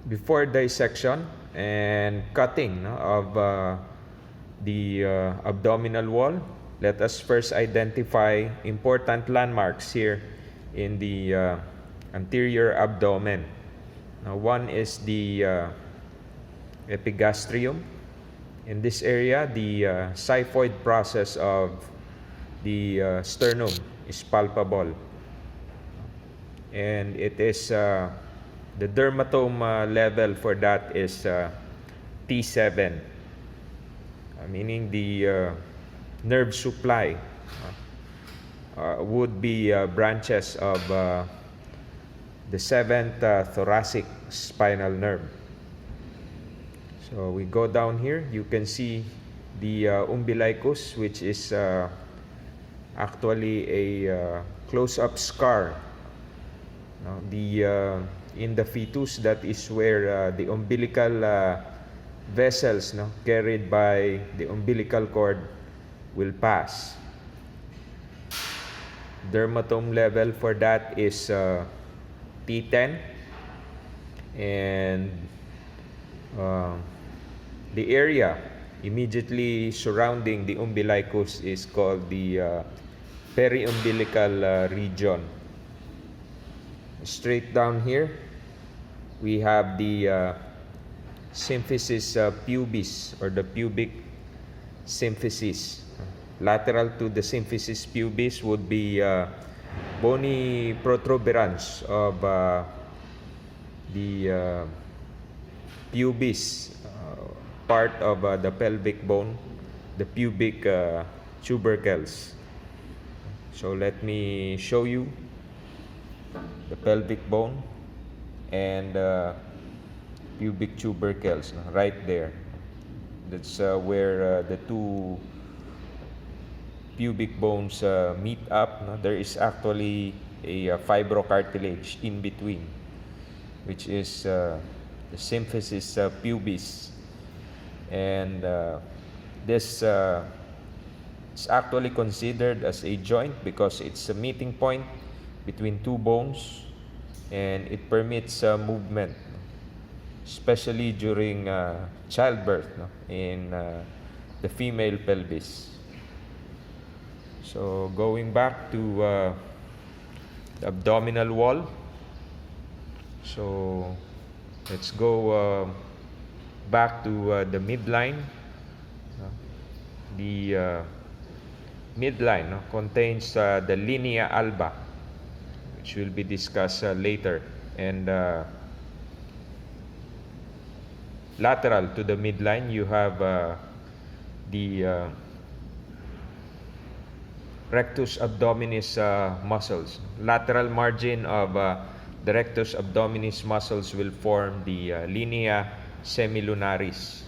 before dissection and cutting of the abdominal wall, let us first identify important landmarks here in the anterior abdomen. Now, one is the epigastrium. In this area, the xiphoid process of the sternum is palpable, and it is the dermatome level for that is T7, meaning the nerve supply would be branches of the seventh thoracic spinal nerve. So we go down here, you can see the umbilicus, which is actually a close-up scar. In the fetus, that is where the umbilical vessels carried by the umbilical cord will pass. Dermatome level for that is T10, and the area immediately surrounding the umbilicus is called the periumbilical region. Straight down here, we have the symphysis pubis, or the pubic symphysis. Lateral to the symphysis pubis would be bony protuberance of the pubis, part of the pelvic bone, the pubic tubercles. So let me show you the pelvic bone and pubic tubercles right there. That's where the two pubic bones meet up. There is actually a fibrocartilage in between, which is the symphysis pubis, and this is actually considered as a joint because it's a meeting point between two bones, and it permits movement, especially during childbirth in the female pelvis. So going back to the abdominal wall, so let's go back to the midline. The midline contains the linea alba, which will be discussed later, and lateral to the midline you have the rectus abdominis muscles. Lateral margin of the rectus abdominis muscles will form the linea semilunaris.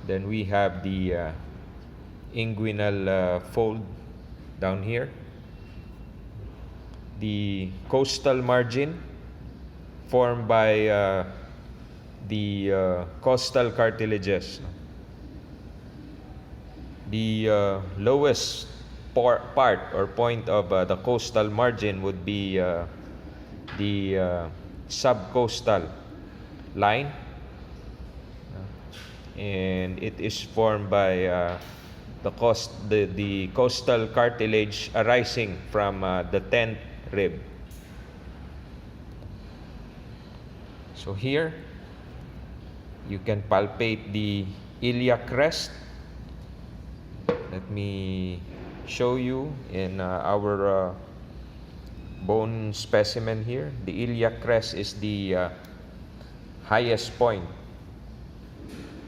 Then we have the inguinal fold down here. The costal margin formed by the costal cartilages. The lowest part or point of the costal margin would be the subcostal line, and it is formed by the costal cartilage arising from the 10th rib. So here you can palpate the iliac crest. Let me show you in our bone specimen here. The iliac crest is the highest point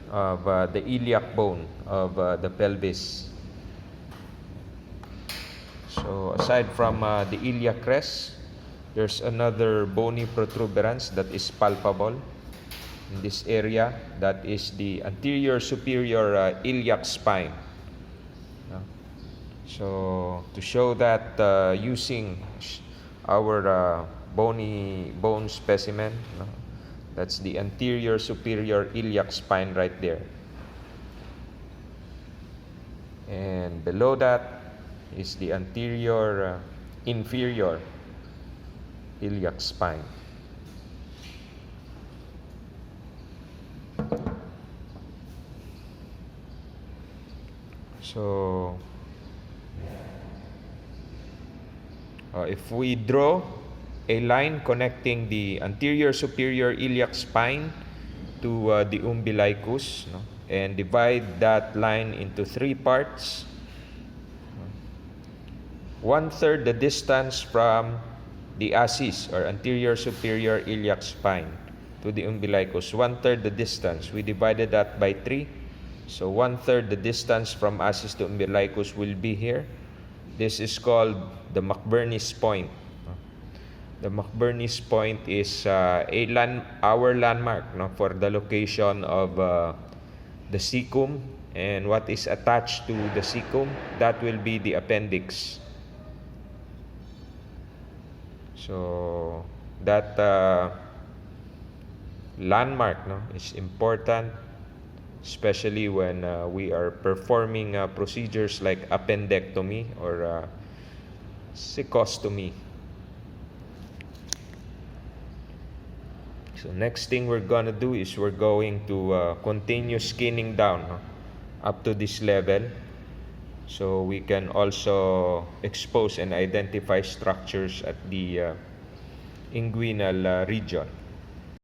of the iliac bone of the pelvis. So aside from the iliac crest, there's another bony protuberance that is palpable in this area. That is the anterior superior iliac spine. So to show that using our bone specimen, that's the anterior superior iliac spine right there. And below that is the anterior inferior iliac spine. So if we draw a line connecting the anterior superior iliac spine to the umbilicus, no, and divide that line into 3 parts, 1/3 the distance from the ASIS or anterior superior iliac spine to the umbilicus, 1/3 the distance. We divided that by 3. So 1/3 the distance from ASIS to umbilicus will be here. This is called the Magburnis Point. The Magburnis Point is our landmark, no, for the location of the cecum, and what is attached to the cecum, that will be the appendix. So that landmark, no, is important, especially when we are performing procedures like appendectomy or cecostomy. So next thing we're gonna do is we're going to continue skinning down, no, up to this level, so we can also expose and identify structures at the inguinal region.